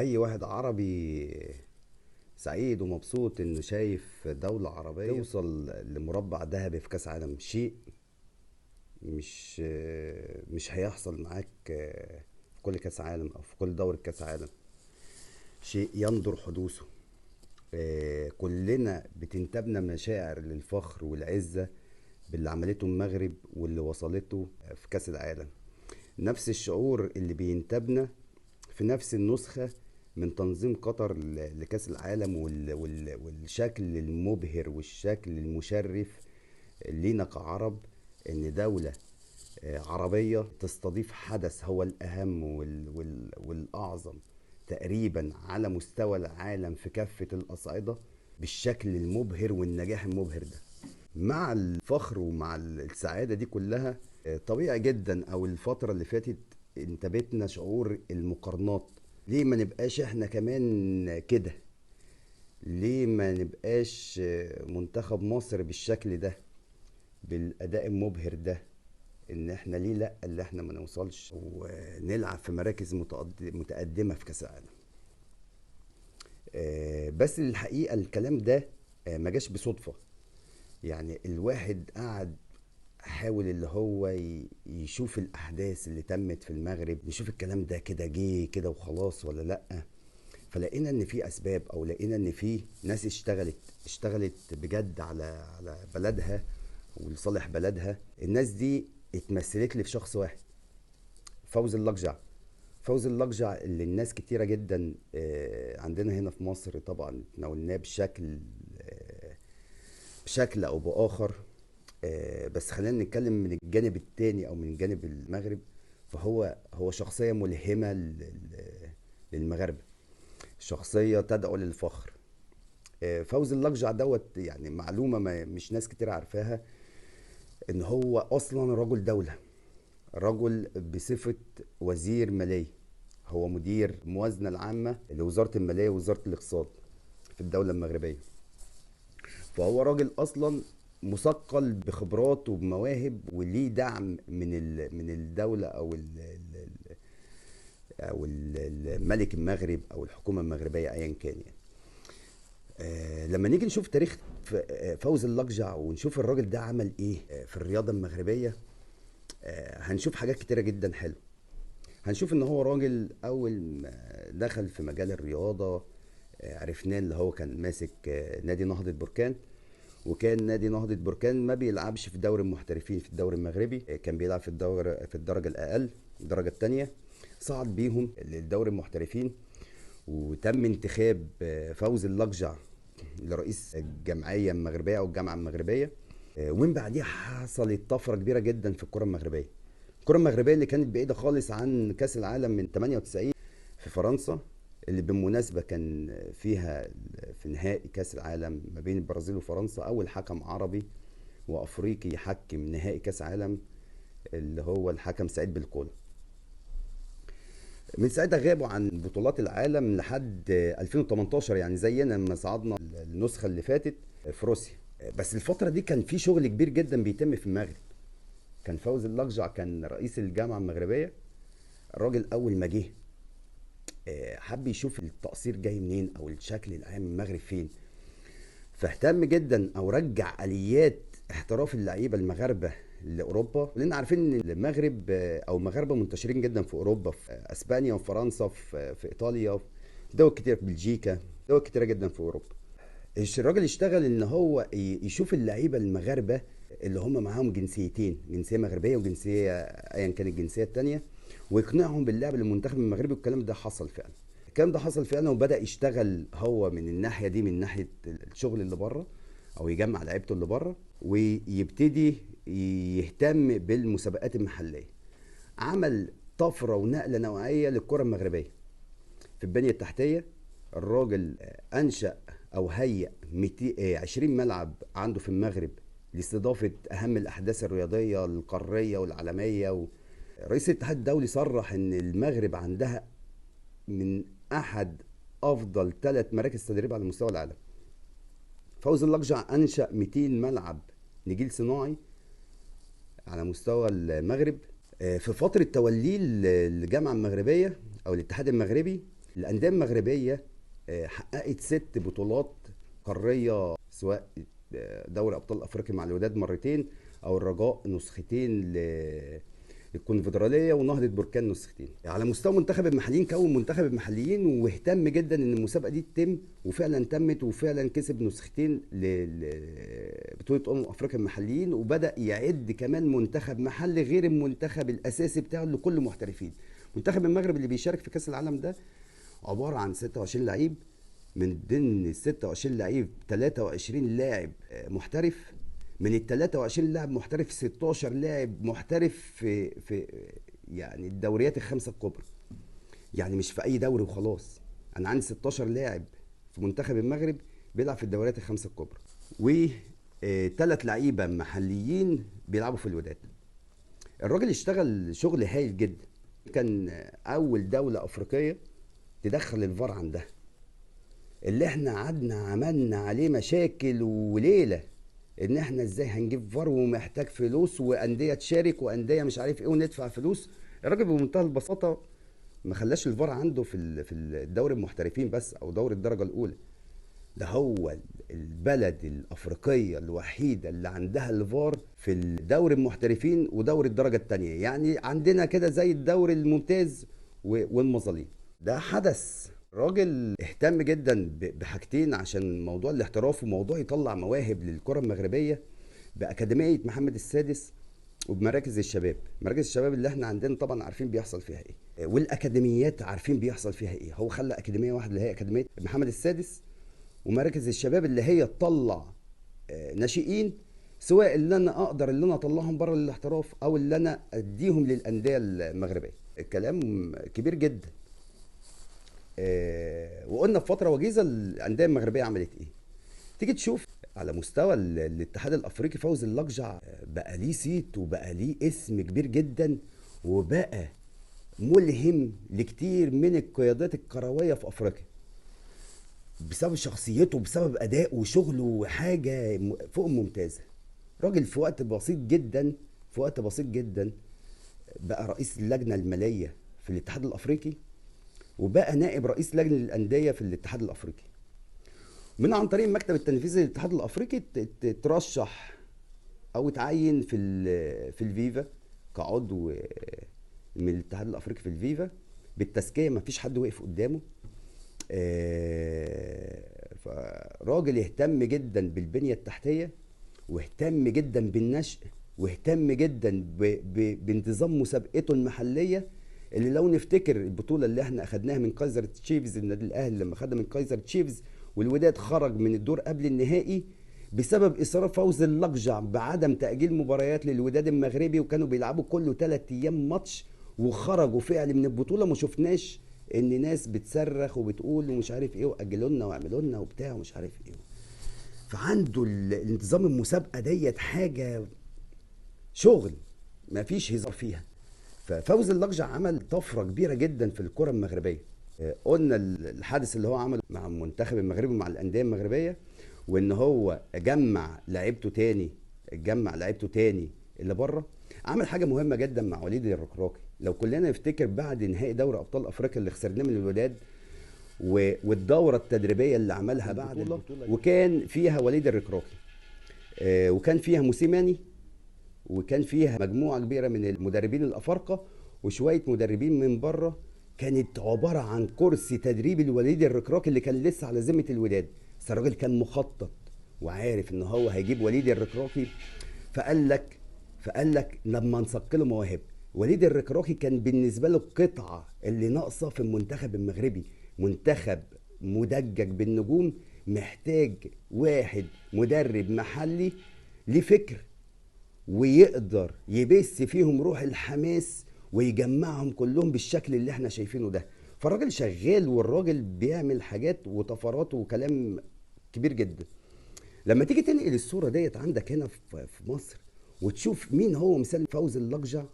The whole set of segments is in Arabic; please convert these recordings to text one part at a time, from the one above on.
اي واحد عربي سعيد ومبسوط انه شايف دولة عربية توصل لمربع ذهبي في كاس عالم. شيء مش هيحصل معاك في كل كاس عالم او في كل دورة كاس عالم. شيء يندر حدوثه. كلنا بتنتابنا مشاعر للفخر والعزة باللي عملته المغرب واللي وصلته في كاس العالم. نفس الشعور اللي بينتابنا في نفس النسخة من تنظيم قطر لكأس العالم والشكل المبهر والشكل المشرف لينا كعرب، ان دولة عربية تستضيف حدث هو الأهم والأعظم تقريبا على مستوى العالم في كافة الأصعدة بالشكل المبهر والنجاح المبهر ده. مع الفخر ومع السعادة دي كلها، طبيعي جدا او الفترة اللي فاتت انتابتنا شعور المقارنات. ليه ما نبقاش احنا كمان كده؟ ليه ما نبقاش منتخب مصر بالشكل ده، بالاداء المبهر ده؟ ان احنا ليه لا اللي احنا ما نوصلش ونلعب في مراكز متقدمة في كاس العالم؟ بس الحقيقة الكلام ده ما جاش بصدفة. يعني الواحد قعد حاول اللي هو يشوف الأحداث اللي تمت في المغرب، نشوف الكلام ده كده جه كده وخلاص ولا لأ. فلقينا إن في أسباب، أو لقينا إن في ناس اشتغلت بجد على بلدها ولصالح بلدها. الناس دي اتمثلت لي في شخص واحد، فوزي اللقجع. فوزي اللقجع اللي الناس كتيرة جدا عندنا هنا في مصر طبعا تناولناه بشكل أو بآخر. بس خلينا نتكلم من الجانب التاني او من جانب المغرب. فهو شخصية ملهمة للمغاربة، شخصية تدعو للفخر. فوزي اللقجع دوت، يعني معلومة ما مش ناس كتير عارفاها، ان هو اصلا رجل دولة، رجل بصفة وزير مالية. هو مدير الموازنة العامة لوزارة المالية ووزارة الاقتصاد في الدولة المغربية. فهو راجل اصلا مثقل بخبرات وبمواهب، وليه دعم من الدوله او الملك المغرب او الحكومه المغربيه ايا كان يعني. لما نيجي نشوف تاريخ فوزي اللقجع ونشوف الراجل ده عمل ايه في الرياضه المغربيه، هنشوف حاجات كتيره جدا حلوه. هنشوف ان هو راجل اول ما دخل في مجال الرياضه عرفناه اللي هو كان ماسك نادي نهضه بركان. وكان نادي نهضة بركان ما بيلعبش في دوري المحترفين في الدوري المغربي، كان بيلعب في الدرجة الأقل، الدرجة الثانية. صعد بيهم للدوري المحترفين، وتم انتخاب فوزي اللقجع لرئيس الجمعية المغربية أو الجامعة المغربية. ومن بعديها حصلت طفرة كبيرة جدا في الكرة المغربية. الكرة المغربية اللي كانت بعيدة خالص عن كأس العالم من 98 في فرنسا، اللي بالمناسبة كان فيها في نهائي كأس العالم ما بين البرازيل وفرنسا أول حكم عربي وأفريقي يحكم نهائي كأس عالم، اللي هو الحكم سعيد بالقولة. من ساعتها غابوا عن بطولات العالم لحد 2018، يعني زينا لما صعدنا النسخة اللي فاتت في روسيا. بس الفترة دي كان في شغل كبير جدا بيتم في المغرب. كان فوزي اللقجع كان رئيس الجامعة المغربية. الراجل أول ما جه حب يشوف التقصير جاي منين او الشكل العام المغرب فين. فاهتم جدا او رجع اليات احتراف اللعيبه المغاربه لاوروبا، لان عارفين ان المغرب او المغاربه منتشرين جدا في اوروبا، في اسبانيا وفرنسا، في ايطاليا، في دول كتير، في بلجيكا، دول كتيره جدا في اوروبا. الراجل اشتغل ان هو يشوف اللعيبه المغاربه اللي هم معاهم جنسيتين، جنسيه مغربيه وجنسيه ايا كانت الجنسيه التانيه، ويقنعهم باللعب للمنتخب المغربي. والكلام ده حصل فعلا. الكلام ده حصل فعلا، وبدا يشتغل هو من الناحيه دي، من ناحيه الشغل اللي بره، او يجمع لعيبته اللي بره، ويبتدي يهتم بالمسابقات المحليه. عمل طفره ونقله نوعيه للكره المغربيه في البنيه التحتيه. الراجل انشا او هيئ 20 ملعب عنده في المغرب لاستضافه اهم الاحداث الرياضيه القاريه والعالميه. رئيس الاتحاد الدولي صرح ان المغرب عندها من احد افضل 3 مراكز تدريب على مستوى العالم. فوزي اللقجع انشا 200 ملعب نجيل صناعي على مستوى المغرب. في فتره توليه الجامعه المغربيه او الاتحاد المغربي الانديه المغربيه حققت 6 بطولات قاريه، سواء دوري ابطال افريقيا مع الوداد مرتين، او الرجاء نسختين الكونفدراليه، ونهضه بركان نسختين. على مستوى منتخب المحليين، كون منتخب المحليين واهتم جدا ان المسابقه دي تتم، وفعلا تمت، وفعلا كسب نسختين لبطوله افريقيا المحليين، وبدا يعد كمان منتخب محلي غير المنتخب الاساسي بتاعه لكل محترفين. منتخب المغرب اللي بيشارك في كاس العالم ده عباره عن 26 لعيب، من ضمن ال 26 لعيب 23 لاعب محترف، من ال 23 لاعب محترف 16 لاعب محترف في يعني الدوريات الخمسه الكبرى، يعني مش في اي دوري وخلاص. انا عندي 16 لاعب في منتخب المغرب بيلعب في الدوريات الخمسه الكبرى، و3 لعيبه محليين بيلعبوا في الوداد. الراجل اشتغل شغل هايل جدا، كان اول دوله افريقيه تدخل الفار عندها، اللي احنا قعدنا عملنا عليه مشاكل وليله، ان احنا ازاي هنجيب فار ومحتاج فلوس وانديه تشارك وانديه مش عارف ايه وندفع فلوس. الراجل بمنتهى البساطه ما خلاش الفار عنده في الدوري المحترفين بس او دوري الدرجه الاولى، ده هو البلد الافريقيه الوحيده اللي عندها الفار في الدوري المحترفين ودوري الدرجه الثانيه، يعني عندنا كده زي الدوري الممتاز والمظالم. ده حدث. راجل اهتم جدا بحاجتين عشان موضوع الاحتراف وموضوع يطلع مواهب للكره المغربيه، باكاديميه محمد السادس وبمراكز الشباب. مراكز الشباب اللي احنا عندنا طبعا عارفين بيحصل فيها ايه، والاكاديميات عارفين بيحصل فيها ايه. هو خلى اكاديميه واحده اللي هي اكاديميه محمد السادس، ومراكز الشباب اللي هي تطلع ناشئين، سواء اللي انا اقدر اللي انا اطلعهم بره للاحتراف او اللي انا اديهم للانديه المغربيه. الكلام كبير جدا. وقلنا في فتره وجيزه الانديه المغربيه عملت ايه. تيجي تشوف على مستوى الاتحاد الافريقي، فوزي اللقجع بقى ليه صيت وبقى ليه اسم كبير جدا، وبقى ملهم لكتير من القيادات الكرويه في افريقيا بسبب شخصيته، بسبب ادائه وشغله، حاجه فوق ممتازه. راجل في وقت بسيط جدا، في وقت بسيط جدا بقى رئيس اللجنه الماليه في الاتحاد الافريقي، وبقى نائب رئيس لجنه الانديه في الاتحاد الافريقي. من عن طريق المكتب التنفيذي للاتحاد الافريقي ترشح او تعين في الفيفا كعضو من الاتحاد الافريقي في الفيفا بالتزكيه، ما فيش حد وقف قدامه. فراجل اهتم جدا بالبنيه التحتيه، واهتم جدا بالنشء، واهتم جدا بانتظام مسابقته المحليه، اللي لو نفتكر البطوله اللي احنا اخدناها من كايزر تشيفز، النادي الاهلي لما خدها من كايزر تشيفز والوداد خرج من الدور قبل النهائي بسبب اصرار فوزي اللقجع بعدم تاجيل مباريات للوداد المغربي، وكانوا بيلعبوا كله 3 ايام ماتش، وخرجوا فعلا من البطوله. ما شفناش ان ناس بتصرخ وبتقول ومش عارف ايه واجلوا لنا واعملوا لنا وبتاع ومش عارف ايه. فعنده الانتظام المسابقه ديت حاجه شغل ما فيش هزار فيها. ففوزي اللقجع عمل طفره كبيره جدا في الكره المغربيه. قلنا الحادث اللي هو عمله مع المنتخب المغربي ومع الانديه المغربيه، وان هو جمع لعيبته تاني اللي بره. عمل حاجه مهمه جدا مع وليد الركراكي. لو كلنا نفتكر بعد نهائي دوري ابطال افريقيا اللي خسرناه من الوداد، والدوره التدريبيه اللي عملها بعد البطوله، وكان فيها وليد الركراكي، وكان فيها موسيماني، وكان فيها مجموعه كبيره من المدربين الافارقه وشويه مدربين من بره. كانت عباره عن كرسي تدريبي لوليد الركراكي اللي كان لسه على ذمه الوداد، بس الراجل كان مخطط وعارف ان هو هيجيب وليد الركراكي. فقال لك لما نثقله مواهب. وليد الركراكي كان بالنسبه له القطعه اللي ناقصه في المنتخب المغربي، منتخب مدجج بالنجوم، محتاج واحد مدرب محلي ليه فكر ويقدر يبث فيهم روح الحماس ويجمعهم كلهم بالشكل اللي احنا شايفينه ده. فالراجل شغال، والراجل بيعمل حاجات وطفرات وكلام كبير جدا. لما تيجي تنقل الصوره ديت عندك هنا في مصر وتشوف مين هو مثال فوزي اللقجع،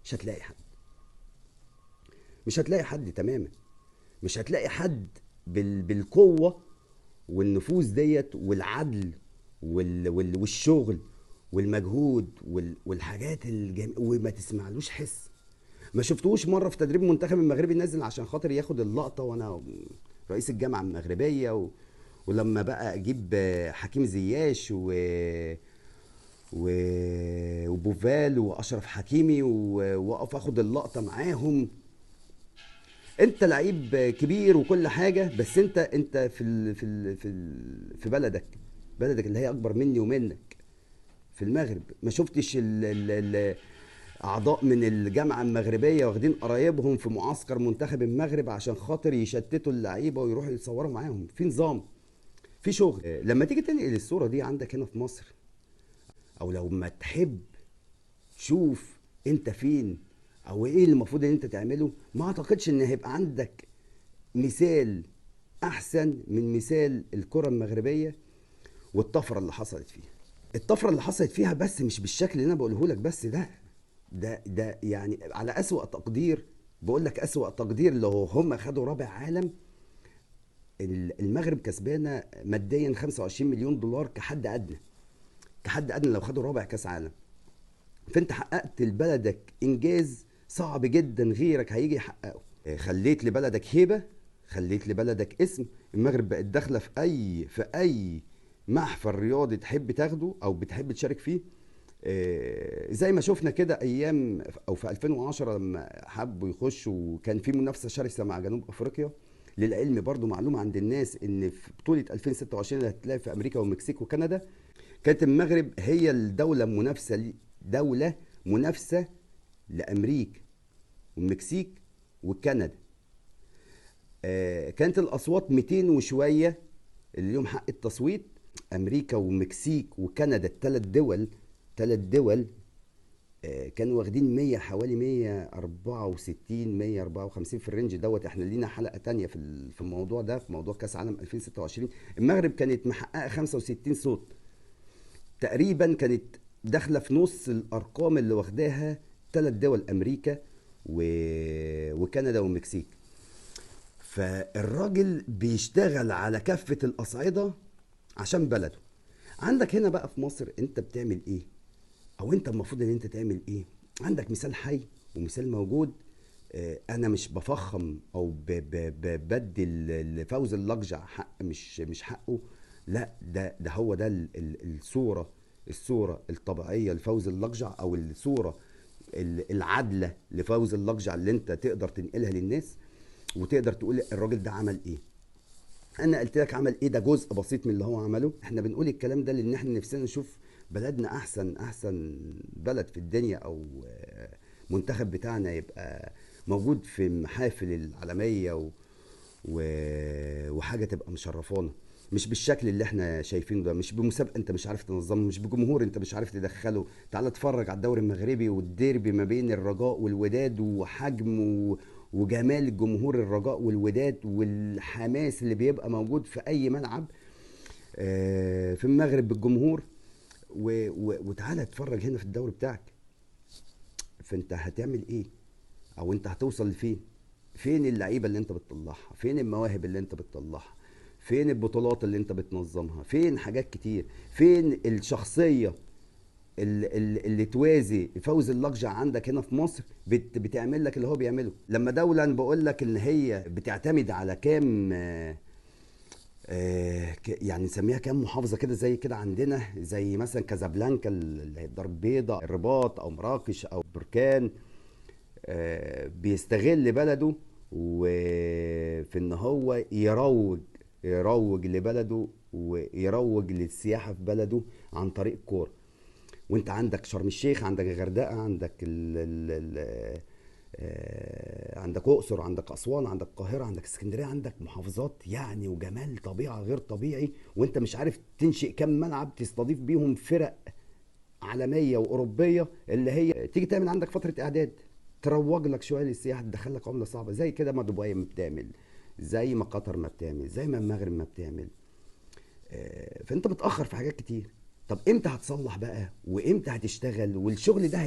مش هتلاقي حد، مش هتلاقي حد تماما، مش هتلاقي حد بالقوه والنفوذ ديت والعدل والشغل والمجهود والحاجات وما تسمعلوش حس. ما شفتوش مره في تدريب المنتخب المغربي نازل عشان خاطر ياخد اللقطه وانا رئيس الجامعه المغربيه ولما بقى اجيب حكيم زياش و... وبوفال واشرف حكيمي واقف اخد اللقطه معاهم. انت لعيب كبير وكل حاجه، بس انت في بلدك اللي هي اكبر مني ومنك في المغرب. ما شفتش اعضاء من الجامعه المغربيه واخدين قرايبهم في معسكر منتخب المغرب عشان خاطر يشتتوا اللعيبه ويروحوا يتصوروا معاهم في نظام، في شغل. لما تيجي تنقل الصوره دي عندك هنا في مصر، او لو ما تحب شوف انت فين او ايه اللي المفروض ان انت تعمله، ما اعتقدش ان هيبقى عندك مثال احسن من مثال الكره المغربيه والطفره اللي حصلت فيها. الطفره اللي حصلت فيها بس مش بالشكل اللي انا بقوله لك، بس ده يعني على اسوأ تقدير. بقول لك اسوأ تقدير، لو هم خدوا رابع عالم، المغرب كسبانه ماديا 25 مليون دولار كحد ادنى، كحد ادنى لو خدوا رابع كاس عالم. فانت حققت لبلدك انجاز صعب جدا غيرك هيجي يحققه. خليت لبلدك هيبه، خليت لبلدك اسم. المغرب بقت داخله في اي محفل رياضي تحب تاخده او بتحب تشارك فيه. زي ما شفنا كده ايام او في 2010 لما حبوا يخشوا وكان في منافسه شرسه مع جنوب افريقيا. للعلم برضو معلومه عند الناس ان في بطوله 2026 اللي هتتلعب في امريكا والمكسيك وكندا، كانت المغرب هي الدوله المنافسه، دوله منافسه لامريكا والمكسيك وكندا. كانت الاصوات 200 وشويه اللي لهم حق التصويت. امريكا والمكسيك وكندا ثلاث دول كانوا واخدين 100 حوالي 164 154 في الرينج دوت. احنا لينا حلقه تانية في الموضوع ده، في موضوع كاس عالم 2026. المغرب كانت محققه 65 صوت تقريبا، كانت داخله في نص الارقام اللي واخداها ثلاث دول، امريكا وكندا والمكسيك. فالراجل بيشتغل على كافه الاصعده عشان بلده. عندك هنا بقى في مصر انت بتعمل ايه، او انت المفروض ان انت تعمل ايه؟ عندك مثال حي ومثال موجود. انا مش بفخم او بدي لفوز اللقجع حق مش حقه، لا، ده هو ده الصوره الطبيعيه لفوز اللقجع، او الصوره العادله لفوز اللقجع اللي انت تقدر تنقلها للناس وتقدر تقول الراجل ده عمل ايه. انا قلت لك عمل ايه، ده جزء بسيط من اللي هو عمله. احنا بنقول الكلام ده لان احنا نفسنا نشوف بلدنا احسن بلد في الدنيا، او منتخب بتاعنا يبقى موجود في المحافل العالمية وحاجة تبقى مشرفانا، مش بالشكل اللي احنا شايفينه ده، مش بمسابقة انت مش عارف تنظمه، مش بجمهور انت مش عارف تدخله. تعال اتفرج على الدوري المغربي والديربي ما بين الرجاء والوداد، وحجم وجمال الجمهور الرجاء والوداد والحماس اللي بيبقى موجود في اي ملعب في المغرب بالجمهور. وتعالى اتفرج هنا في الدوري بتاعك. فانت هتعمل ايه، او انت هتوصل لفين؟ فين اللعيبه اللي انت بتطلعها؟ فين المواهب اللي انت بتطلعها؟ فين البطولات اللي انت بتنظمها؟ فين حاجات كتير؟ فين الشخصيه اللي توازي فوز اللقجع عندك هنا في مصر بتعمل لك اللي هو بيعمله؟ لما دوله انا بقول لك ان هي بتعتمد على كام يعني نسميها كام محافظه كده زي كده عندنا، زي مثلا كازابلانكا اللي هي الدار البيضاء، الرباط او مراكش او بركان. بيستغل بلده وفي ان هو يروج لبلده ويروج للسياحه في بلده عن طريق الكوره. وانت عندك شرم الشيخ، عندك الغردقه، عندك عندك اقصر، عندك اسوان، عندك القاهره، عندك اسكندريه، عندك محافظات يعني وجمال طبيعه غير طبيعي، وانت مش عارف تنشئ كم ملعب تستضيف بيهم فرق عالميه واوروبيه اللي هي تيجي تعمل عندك فتره اعداد تروج لك شويه للسياحه، تدخل لك عمله صعبه زي كده ما دبي ما بتعمل، زي ما قطر ما بتعمل، زي ما المغرب ما بتعمل. فانت متاخر في حاجات كتير. طب امتى هتصلح بقى وامتى هتشتغل؟ والشغل ده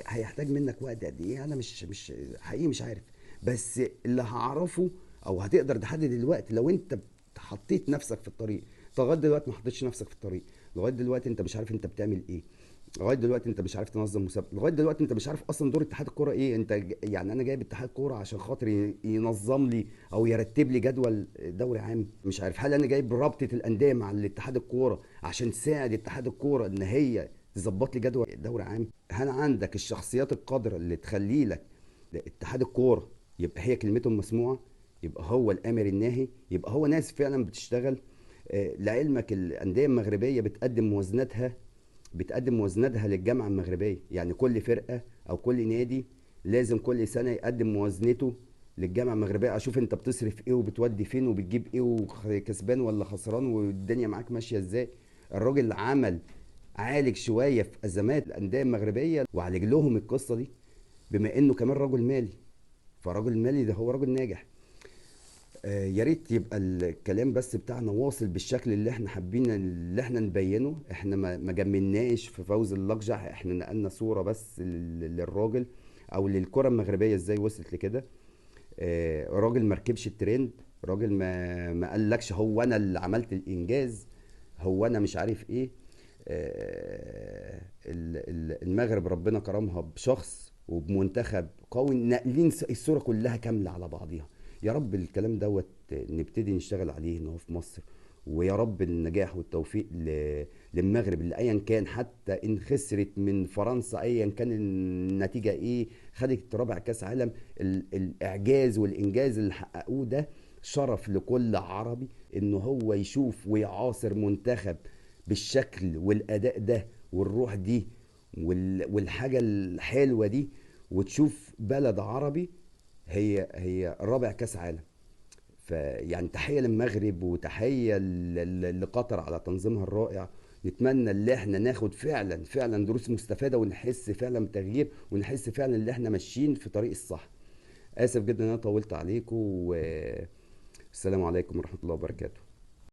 هيحتاج منك وقت قد ايه؟ انا مش حقيقي مش عارف، بس اللي هعرفه او هتقدر تحدد الوقت لو انت حطيت نفسك في الطريق. لغايه دلوقتي ما حطيتش نفسك في الطريق، لغايه دلوقتي انت مش عارف انت بتعمل ايه. لغايه دلوقتي انت مش عارف تنظم مسابقه، لغايه دلوقتي انت مش عارف اصلا دور اتحاد الكوره ايه. انت يعني انا جايب اتحاد كوره عشان خاطر ينظم لي او يرتب لي جدول دوري عام. مش عارف هل انا جايب رابطه الانديه مع الاتحاد الكوره عشان تساعد اتحاد الكوره ان هي تظبط لي جدول دوري عام. هل عندك الشخصيات القادره اللي تخلي لك اتحاد الكوره يبقى هي كلمتهم مسموعه، يبقى هو الامر الناهي، يبقى هو ناس فعلا بتشتغل. لعلمك الانديه المغربيه بتقدم موازنتها للجامعه المغربيه. يعني كل فرقه او كل نادي لازم كل سنه يقدم موازنته للجامعه المغربيه، اشوف انت بتصرف ايه وبتودي فين وبتجيب ايه وكسبان ولا خسران والدنيا معاك ماشيه ازاي. الراجل عالج شويه في ازمات الانديه المغربيه وعالج لهم القصه دي، بما انه كمان رجل مالي. فراجل مالي ده هو راجل ناجح. يا ريت يبقى الكلام بس بتاعنا واصل بالشكل اللي احنا حابين اللي احنا نبينه. احنا ما جملناش في فوز اللقجع، احنا نقلنا صورة بس للراجل او للكرة المغربية ازاي وصلت لكده. راجل ما ركبش الترند، راجل ما قالكش هو انا اللي عملت الانجاز، هو انا مش عارف ايه. المغرب ربنا كرمها بشخص وبمنتخب قوي ناقلين الصورة كلها كاملة على بعضيها. يا رب الكلام دوت نبتدي نشتغل عليه هنا في مصر. ويا رب النجاح والتوفيق للمغرب اللي ايا كان، حتى ان خسرت من فرنسا ايا كان النتيجة ايه، خدت رابع كاس عالم. الاعجاز والانجاز اللي حققوه ده شرف لكل عربي انه هو يشوف ويعاصر منتخب بالشكل والاداء ده والروح دي والحاجه الحلوه دي، وتشوف بلد عربي هي رابع كاس عالم. فيعني تحيه للمغرب وتحيه لقطر على تنظيمها الرائع. نتمنى ان احنا ناخد فعلا دروس مستفاده ونحس فعلا بتغيير ونحس فعلا ان احنا ماشيين في طريق الصح. اسف جدا ان انا طولت عليكم، والسلام عليكم ورحمه الله وبركاته.